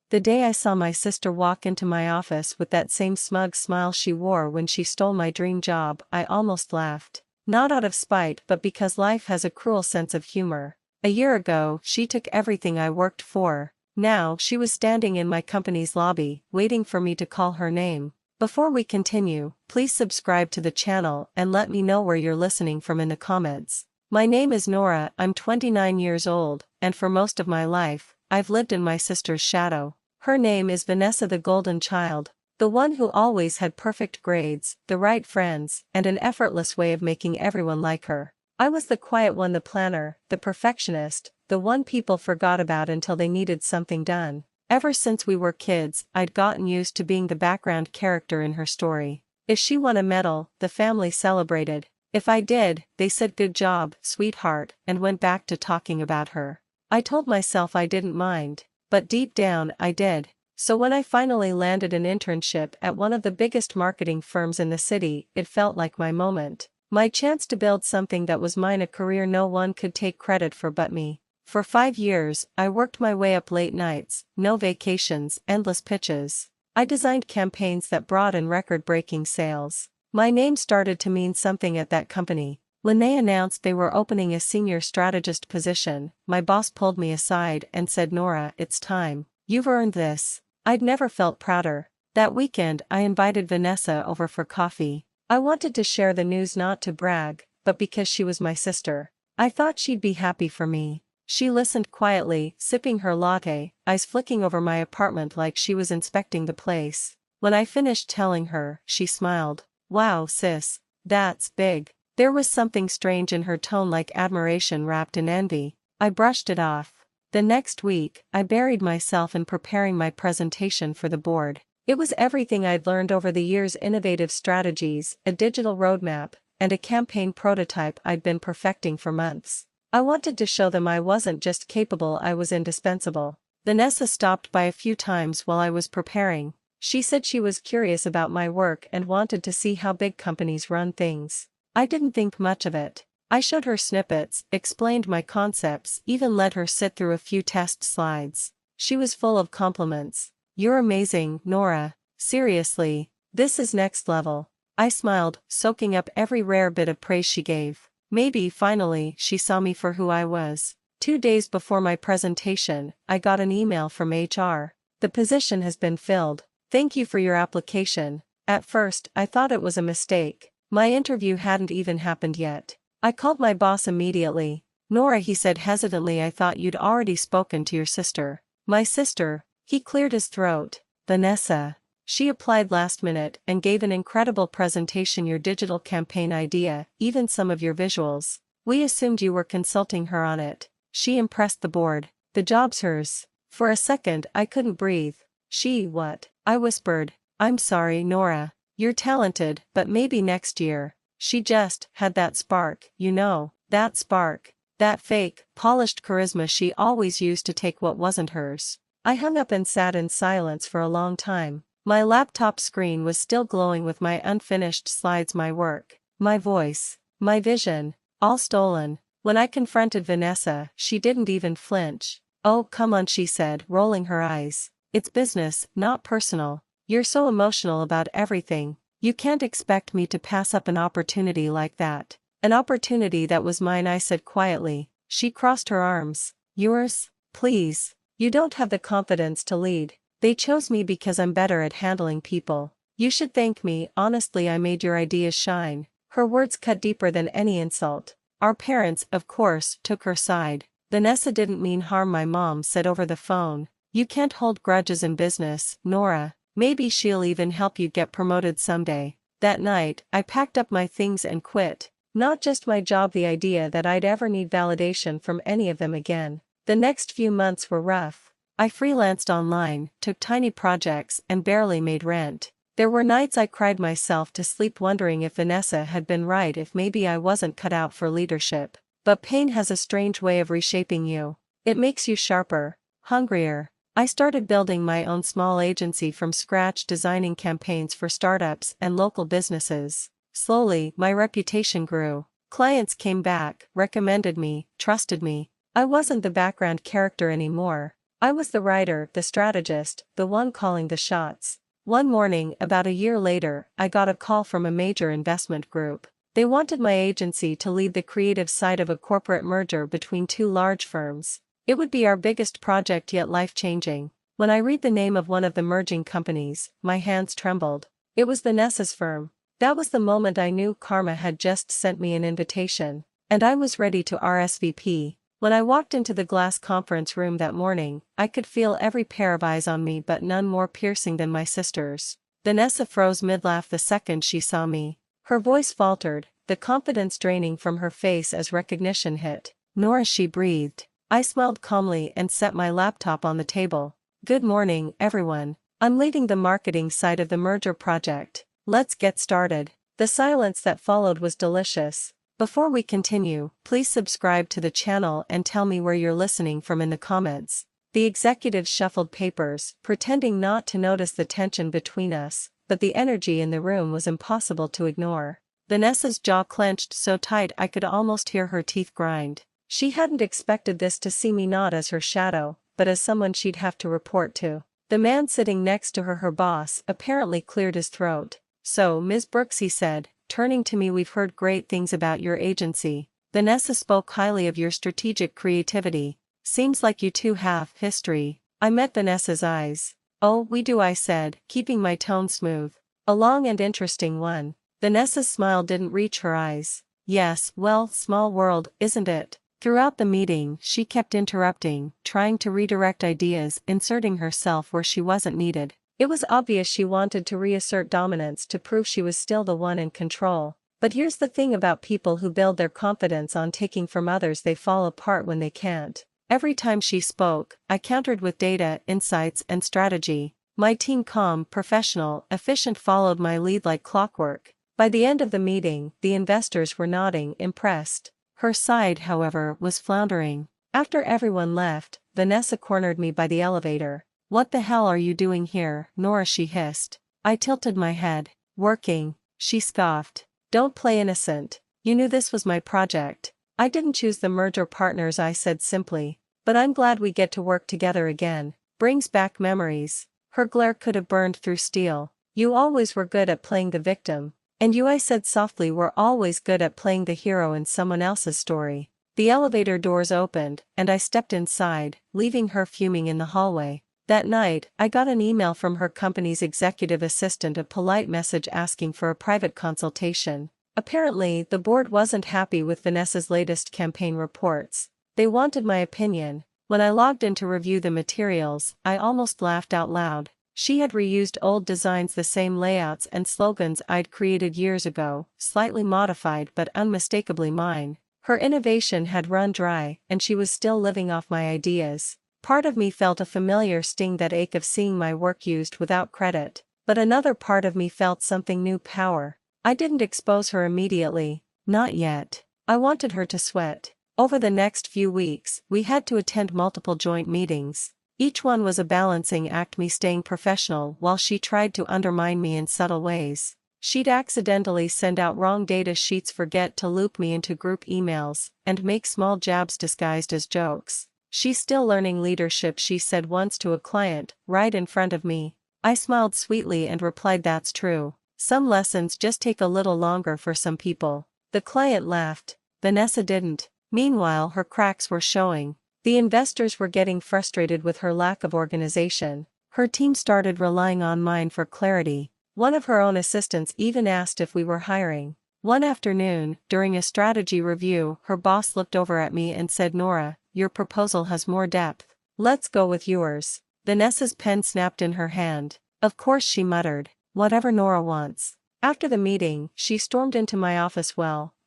The day I saw my sister walk into my office with that same smug smile she wore when she stole my dream job, I almost laughed. Not out of spite but because life has a cruel sense of humor. A year ago, she took everything I worked for. Now she was standing in my company's lobby, waiting for me to call her name. Before we continue, please subscribe to the channel and let me know where you're listening from in the comments. My name is Nora, I'm 29 years old, and for most of my life, I've lived in my sister's shadow. Her name is Vanessa, the golden child, the one who always had perfect grades, the right friends, and an effortless way of making everyone like her. I was the quiet one, the planner, the perfectionist, the one people forgot about until they needed something done. Ever since we were kids, I'd gotten used to being the background character in her story. If she won a medal, the family celebrated. If I did, they said good job, sweetheart, and went back to talking about her. I told myself I didn't mind, but deep down I did. So when I finally landed an internship at one of the biggest marketing firms in the city, it felt like my moment. My chance to build something that was mine, a career no one could take credit for but me. For 5 years, I worked my way up, late nights, no vacations, endless pitches. I designed campaigns that brought in record-breaking sales. My name started to mean something at that company. When they announced they were opening a senior strategist position, my boss pulled me aside and said, "Nora, it's time. You've earned this." I'd never felt prouder. That weekend, I invited Vanessa over for coffee. I wanted to share the news, not to brag, but because she was my sister. I thought she'd be happy for me. She listened quietly, sipping her latte, eyes flicking over my apartment like she was inspecting the place. When I finished telling her, she smiled. "Wow, sis, that's big." There was something strange in her tone, like admiration wrapped in envy. I brushed it off. The next week, I buried myself in preparing my presentation for the board. It was everything I'd learned over the years: innovative strategies, a digital roadmap, and a campaign prototype I'd been perfecting for months. I wanted to show them I wasn't just capable, I was indispensable. Vanessa stopped by a few times while I was preparing. She said she was curious about my work and wanted to see how big companies run things. I didn't think much of it. I showed her snippets, explained my concepts, even let her sit through a few test slides. She was full of compliments. "You're amazing, Nora. Seriously, this is next level." I smiled, soaking up every rare bit of praise she gave. Maybe finally she saw me for who I was. 2 days before my presentation, I got an email from HR. "The position has been filled. Thank you for your application." At first, I thought it was a mistake. My interview hadn't even happened yet. I called my boss immediately. "Nora," he said hesitantly, "I thought you'd already spoken to your sister." "My sister?" He cleared his throat. "Vanessa. She applied last minute and gave an incredible presentation, your digital campaign idea, even some of your visuals. We assumed you were consulting her on it. She impressed the board. The job's hers." For a second, I couldn't breathe. "She what?" I whispered. "I'm sorry, Nora. You're talented, but maybe next year." She just had that spark, you know, that spark, that fake, polished charisma she always used to take what wasn't hers. I hung up and sat in silence for a long time. My laptop screen was still glowing with my unfinished slides, my work, my voice, my vision, all stolen. When I confronted Vanessa, she didn't even flinch. "Oh, come on," she said, rolling her eyes. "It's business, not personal. You're so emotional about everything. You can't expect me to pass up an opportunity like that." "An opportunity that was mine," I said quietly. She crossed her arms. "Yours? Please. You don't have the confidence to lead. They chose me because I'm better at handling people. You should thank me. Honestly, I made your ideas shine." Her words cut deeper than any insult. "Our parents, of course, took her side. Vanessa didn't mean harm," my mom said over the phone. "You can't hold grudges in business, Nora. Maybe she'll even help you get promoted someday." That night, I packed up my things and quit. Not just my job, the idea that I'd ever need validation from any of them again. The next few months were rough. I freelanced online, took tiny projects, and barely made rent. There were nights I cried myself to sleep wondering if Vanessa had been right, if maybe I wasn't cut out for leadership. But pain has a strange way of reshaping you. It makes you sharper, hungrier. I started building my own small agency from scratch, designing campaigns for startups and local businesses. Slowly, my reputation grew. Clients came back, recommended me, trusted me. I wasn't the background character anymore. I was the writer, the strategist, the one calling the shots. One morning, about a year later, I got a call from a major investment group. They wanted my agency to lead the creative side of a corporate merger between two large firms. It would be our biggest project yet life-changing. When I read the name of one of the merging companies, my hands trembled. It was Vanessa's firm. That was the moment I knew karma had just sent me an invitation, and I was ready to RSVP. When I walked into the glass conference room that morning, I could feel every pair of eyes on me, but none more piercing than my sister's. Vanessa froze mid-laugh the second she saw me. Her voice faltered, the confidence draining from her face as recognition hit. "Nora," she breathed. I smiled calmly and set my laptop on the table. "Good morning, everyone. I'm leading the marketing side of the merger project. Let's get started." The silence that followed was delicious. Before we continue, please subscribe to the channel and tell me where you're listening from in the comments. The executives shuffled papers, pretending not to notice the tension between us, but the energy in the room was impossible to ignore. Vanessa's jaw clenched so tight I could almost hear her teeth grind. She hadn't expected this, to see me not as her shadow, but as someone she'd have to report to. The man sitting next to her, her boss, apparently cleared his throat. "So, Ms. Brooks," he said, turning to me, "we've heard great things about your agency. Vanessa spoke highly of your strategic creativity. Seems like you two have history." I met Vanessa's eyes. "Oh, we do," I said, keeping my tone smooth. "A long and interesting one." Vanessa's smile didn't reach her eyes. "Yes, well, small world, isn't it?" Throughout the meeting, she kept interrupting, trying to redirect ideas, inserting herself where she wasn't needed. It was obvious she wanted to reassert dominance, to prove she was still the one in control. But here's the thing about people who build their confidence on taking from others: they fall apart when they can't. Every time she spoke, I countered with data, insights, and strategy. My team, calm, professional, efficient, followed my lead like clockwork. By the end of the meeting, the investors were nodding, impressed. Her side, however, was floundering. After everyone left, Vanessa cornered me by the elevator. "What the hell are you doing here, Nora?" she hissed. I tilted my head. "Working," she scoffed. "Don't play innocent. You knew this was my project." "I didn't choose the merger partners," I said simply. "But I'm glad we get to work together again. Brings back memories." Her glare could have burned through steel. "You always were good at playing the victim. And you," I said softly, "were always good at playing the hero in someone else's story." The elevator doors opened, and I stepped inside, leaving her fuming in the hallway. That night, I got an email from her company's executive assistant, a polite message asking for a private consultation. Apparently, the board wasn't happy with Vanessa's latest campaign reports. They wanted my opinion. When I logged in to review the materials, I almost laughed out loud. She had reused old designs, the same layouts and slogans I'd created years ago, slightly modified but unmistakably mine. Her innovation had run dry, and she was still living off my ideas. Part of me felt a familiar sting, that ache of seeing my work used without credit, but another part of me felt something new: power. I didn't expose her immediately. Not yet. I wanted her to sweat. Over the next few weeks, we had to attend multiple joint meetings. Each one was a balancing act, me staying professional while she tried to undermine me in subtle ways. She'd accidentally send out wrong data sheets, forget to loop me into group emails, and make small jabs disguised as jokes. "She's still learning leadership," she said once to a client, right in front of me. I smiled sweetly and replied, "That's true. Some lessons just take a little longer for some people." The client laughed. Vanessa didn't. Meanwhile, her cracks were showing. The investors were getting frustrated with her lack of organization. Her team started relying on mine for clarity. One of her own assistants even asked if we were hiring. One afternoon, during a strategy review, her boss looked over at me and said, "Nora, your proposal has more depth. Let's go with yours." Vanessa's pen snapped in her hand. "Of course," she muttered. "Whatever Nora wants." After the meeting, she stormed into my office,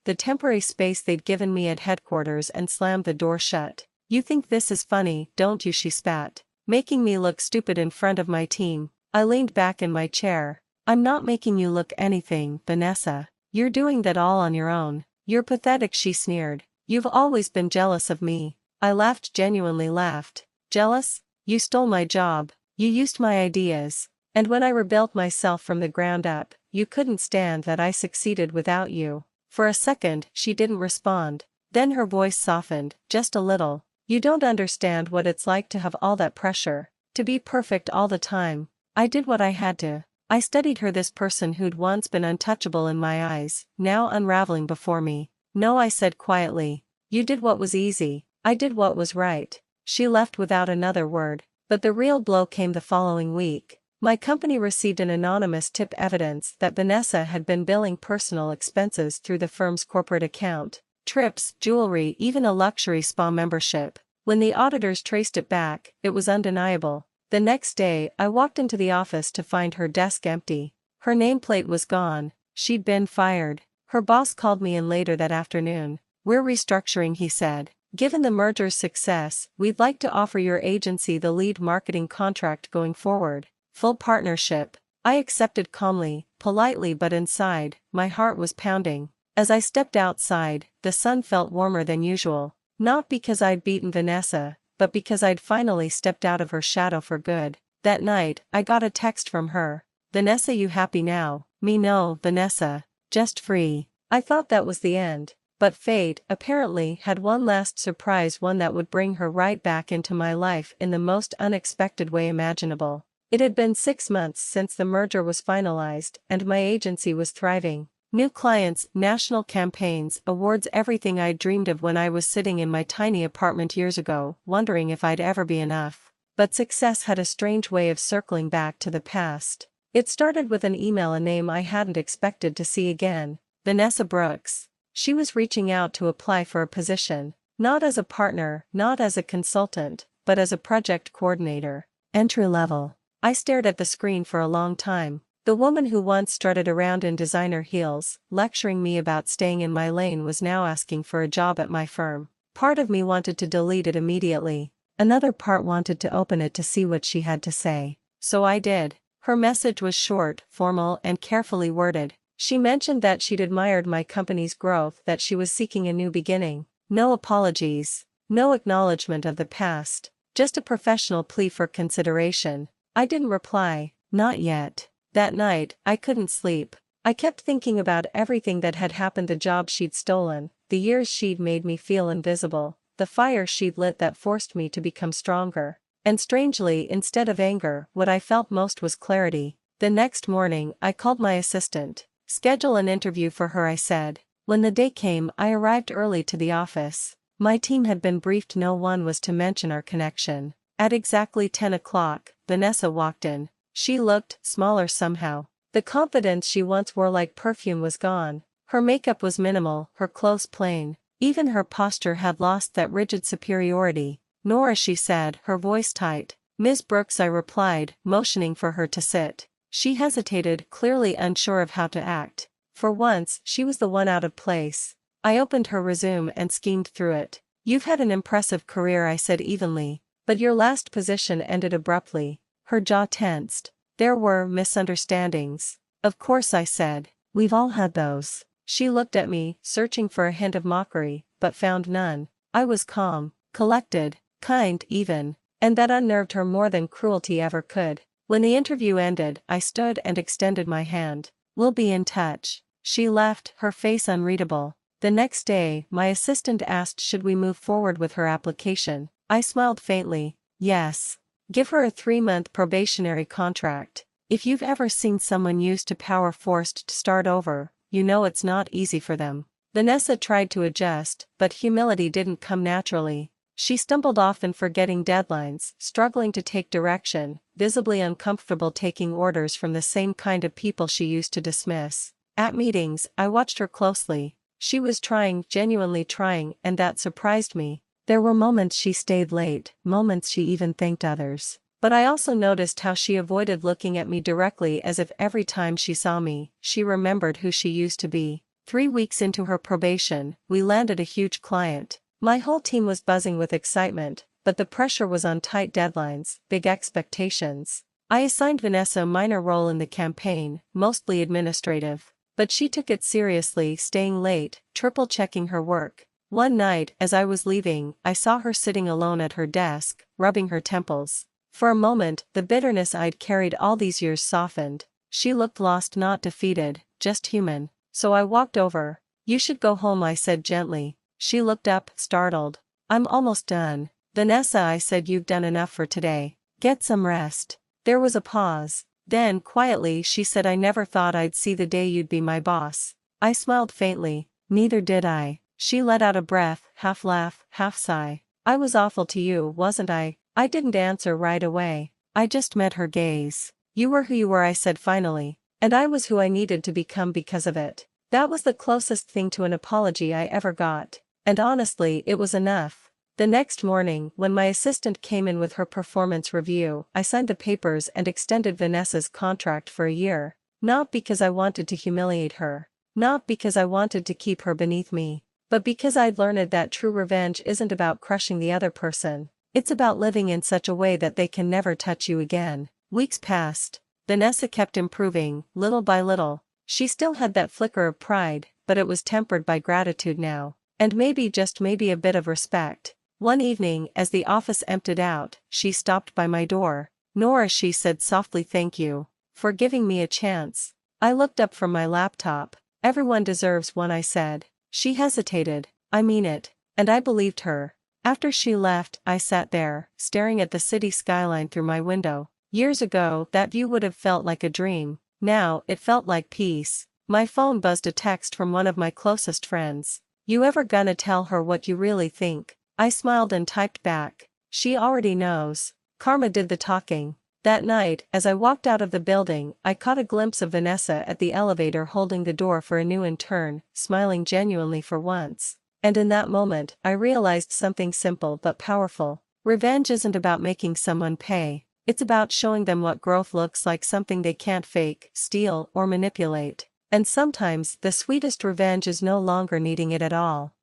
the temporary space they'd given me at headquarters, and slammed the door shut. "You think this is funny, don't you?" she spat. "Making me look stupid in front of my team." I leaned back in my chair. "I'm not making you look anything, Vanessa. You're doing that all on your own. You're pathetic," she sneered. "You've always been jealous of me." I laughed, genuinely laughed. "Jealous? You stole my job. You used my ideas. And when I rebuilt myself from the ground up, you couldn't stand that I succeeded without you." For a second, she didn't respond. Then her voice softened, just a little. You don't understand what it's like to have all that pressure, to be perfect all the time. I did what I had to. I studied her, this person who'd once been untouchable in my eyes, now unraveling before me. No, I said quietly. You did what was easy, I did what was right. She left without another word, but the real blow came the following week. My company received an anonymous tip, evidence that Vanessa had been billing personal expenses through the firm's corporate account. Trips, jewelry, even a luxury spa membership. When the auditors traced it back, it was undeniable. The next day, I walked into the office to find her desk empty. Her nameplate was gone. She'd been fired. Her boss called me in later that afternoon. We're restructuring, he said. Given the merger's success, we'd like to offer your agency the lead marketing contract going forward. Full partnership. I accepted calmly, politely, but inside, my heart was pounding. As I stepped outside, the sun felt warmer than usual. Not because I'd beaten Vanessa, but because I'd finally stepped out of her shadow for good. That night, I got a text from her. Vanessa, you happy now? Me no, Vanessa. Just free. I thought that was the end. But fate, apparently, had one last surprise, one that would bring her right back into my life in the most unexpected way imaginable. It had been 6 months since the merger was finalized, and my agency was thriving. New clients, national campaigns, awards, everything I'd dreamed of when I was sitting in my tiny apartment years ago, wondering if I'd ever be enough. But success had a strange way of circling back to the past. It started with an email, a name I hadn't expected to see again. Vanessa Brooks. She was reaching out to apply for a position, not as a partner, not as a consultant, but as a project coordinator. Entry level. I stared at the screen for a long time. The woman who once strutted around in designer heels, lecturing me about staying in my lane, was now asking for a job at my firm. Part of me wanted to delete it immediately. Another part wanted to open it to see what she had to say. So I did. Her message was short, formal, and carefully worded. She mentioned that she'd admired my company's growth, that she was seeking a new beginning. No apologies. No acknowledgement of the past. Just a professional plea for consideration. I didn't reply. Not yet. That night, I couldn't sleep. I kept thinking about everything that had happened, the job she'd stolen, the years she'd made me feel invisible, the fire she'd lit that forced me to become stronger. And strangely, instead of anger, what I felt most was clarity. The next morning, I called my assistant. Schedule an interview for her, I said. When the day came, I arrived early to the office. My team had been briefed, no one was to mention our connection. At exactly 10 o'clock, Vanessa walked in. She looked smaller somehow. The confidence she once wore like perfume was gone. Her makeup was minimal, her clothes plain. Even her posture had lost that rigid superiority. Nora, she said, her voice tight. Ms. Brooks, I replied, motioning for her to sit. She hesitated, clearly unsure of how to act. For once, she was the one out of place. I opened her resume and skimmed through it. You've had an impressive career, I said evenly. But your last position ended abruptly. Her jaw tensed. There were misunderstandings. Of course, I said. We've all had those. She looked at me, searching for a hint of mockery, but found none. I was calm, collected, kind even, and that unnerved her more than cruelty ever could. When the interview ended, I stood and extended my hand. We'll be in touch. She left, her face unreadable. The next day, my assistant asked should we move forward with her application. I smiled faintly. Yes. Give her a 3-month probationary contract. If you've ever seen someone used to power forced to start over, you know it's not easy for them. Vanessa tried to adjust, but humility didn't come naturally. She stumbled, often forgetting deadlines, struggling to take direction, visibly uncomfortable taking orders from the same kind of people she used to dismiss. At meetings, I watched her closely. She was trying, genuinely trying, and that surprised me. There were moments she stayed late, moments she even thanked others. But I also noticed how she avoided looking at me directly, as if every time she saw me, she remembered who she used to be. 3 weeks into her probation, we landed a huge client. My whole team was buzzing with excitement, but the pressure was on: tight deadlines, big expectations. I assigned Vanessa a minor role in the campaign, mostly administrative. But she took it seriously, staying late, triple-checking her work. One night, as I was leaving, I saw her sitting alone at her desk, rubbing her temples. For a moment, the bitterness I'd carried all these years softened. She looked lost, not defeated, just human. So I walked over. You should go home, I said gently. She looked up, startled. I'm almost done. Vanessa, I said, you've done enough for today. Get some rest. There was a pause. Then, quietly, she said, I never thought I'd see the day you'd be my boss. I smiled faintly. Neither did I. She let out a breath, half laugh, half sigh. I was awful to you, wasn't I? I didn't answer right away. I just met her gaze. You were who you were, I said finally. And I was who I needed to become because of it. That was the closest thing to an apology I ever got. And honestly, it was enough. The next morning, when my assistant came in with her performance review, I signed the papers and extended Vanessa's contract for a year. Not because I wanted to humiliate her. Not because I wanted to keep her beneath me. But because I'd learned that true revenge isn't about crushing the other person. It's about living in such a way that they can never touch you again. Weeks passed. Vanessa kept improving, little by little. She still had that flicker of pride, but it was tempered by gratitude now. And maybe, just maybe, a bit of respect. One evening, as the office emptied out, she stopped by my door. Nora, she said softly, thank you for giving me a chance. I looked up from my laptop. Everyone deserves one, I said. She hesitated. I mean it. And I believed her. After she left, I sat there, staring at the city skyline through my window. Years ago, that view would have felt like a dream. Now, it felt like peace. My phone buzzed a text from one of my closest friends. You ever gonna tell her what you really think? I smiled and typed back. She already knows. Karma did the talking. That night, as I walked out of the building, I caught a glimpse of Vanessa at the elevator holding the door for a new intern, smiling genuinely for once. And in that moment, I realized something simple but powerful. Revenge isn't about making someone pay. It's about showing them what growth looks like, something they can't fake, steal, or manipulate. And sometimes, the sweetest revenge is no longer needing it at all.